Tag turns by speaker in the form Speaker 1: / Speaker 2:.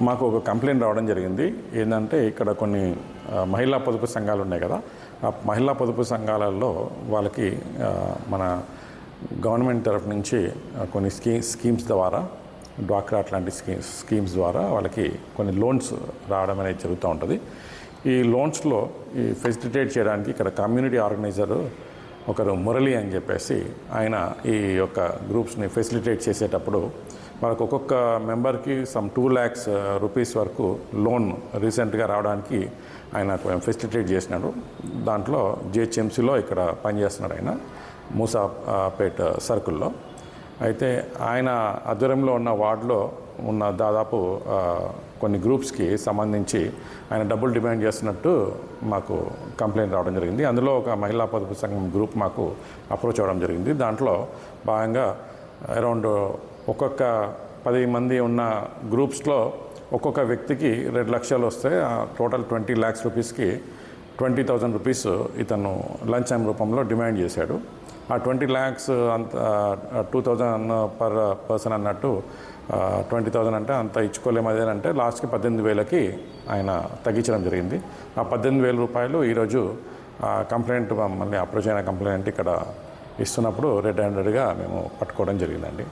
Speaker 1: మాకు ఒక కంప్లైంట్ రావడం జరిగింది. ఏంటంటే ఇక్కడ కొన్ని మహిళా పొదుపు సంఘాలు ఉన్నాయి కదా, ఆ మహిళా పొదుపు సంఘాలలో వాళ్ళకి మన గవర్నమెంట్ తరఫు నుంచి కొన్ని స్కీమ్స్ ద్వారా, డ్వాక్రా అట్లాంటి స్కీమ్స్ ద్వారా వాళ్ళకి కొన్ని లోన్స్ రావడం అనేది జరుగుతూ ఉంటుంది. ఈ లోన్స్లో ఈ ఫెసిలిటేట్ చేయడానికి ఇక్కడ కమ్యూనిటీ ఆర్గనైజరు ఒకరు మురళి అని చెప్పేసి ఆయన ఈ యొక్క గ్రూప్స్ని ఫెసిలిటేట్ చేసేటప్పుడు వాళ్ళకు ఒక్కొక్క మెంబర్కి సమ్ 2 lakhs రూపీస్ వరకు లోన్ రీసెంట్గా రావడానికి ఆయన ఫెసిలిటేట్ చేసినాడు. దాంట్లో జిహెచ్ఎంసీలో ఇక్కడ పనిచేస్తున్నాడు ఆయన, మూసాపేట్ సర్కిల్లో. అయితే ఆయన ఆధ్వర్యంలో ఉన్న వార్డులో ఉన్న దాదాపు కొన్ని గ్రూప్స్కి సంబంధించి ఆయన డబ్బులు డిమాండ్ చేస్తున్నట్టు మాకు కంప్లైంట్ రావడం జరిగింది. అందులో ఒక మహిళా పొదుపు సంఘం గ్రూప్ మాకు అప్రోచ్ అవ్వడం జరిగింది. దాంట్లో భాగంగా అరౌండ్ ఒక్కొక్క 10 మంది ఉన్న గ్రూప్స్లో ఒక్కొక్క వ్యక్తికి 2 లక్షలు వస్తే టోటల్ 20 lakhs రూపీస్కి 20,000 రూపీస్ ఇతను లంచ్ టైం రూపంలో డిమాండ్ చేశాడు. ఆ 20 lakhs అంత 2,000 పర్ పర్సన్ అన్నట్టు 20,000 అంటే అంత ఇచ్చుకోలేము అదేనంటే లాస్ట్కి 18,000కి ఆయన తగ్గించడం జరిగింది. ఆ 18,000 రూపాయలు ఈరోజు కంప్లైంట్ మళ్ళీ అప్రోచ్ అయిన కంప్లైంట్ ఇక్కడ ఇస్తున్నప్పుడు రెడ్ హ్యాండెడ్గా మేము పట్టుకోవడం జరిగిందండి.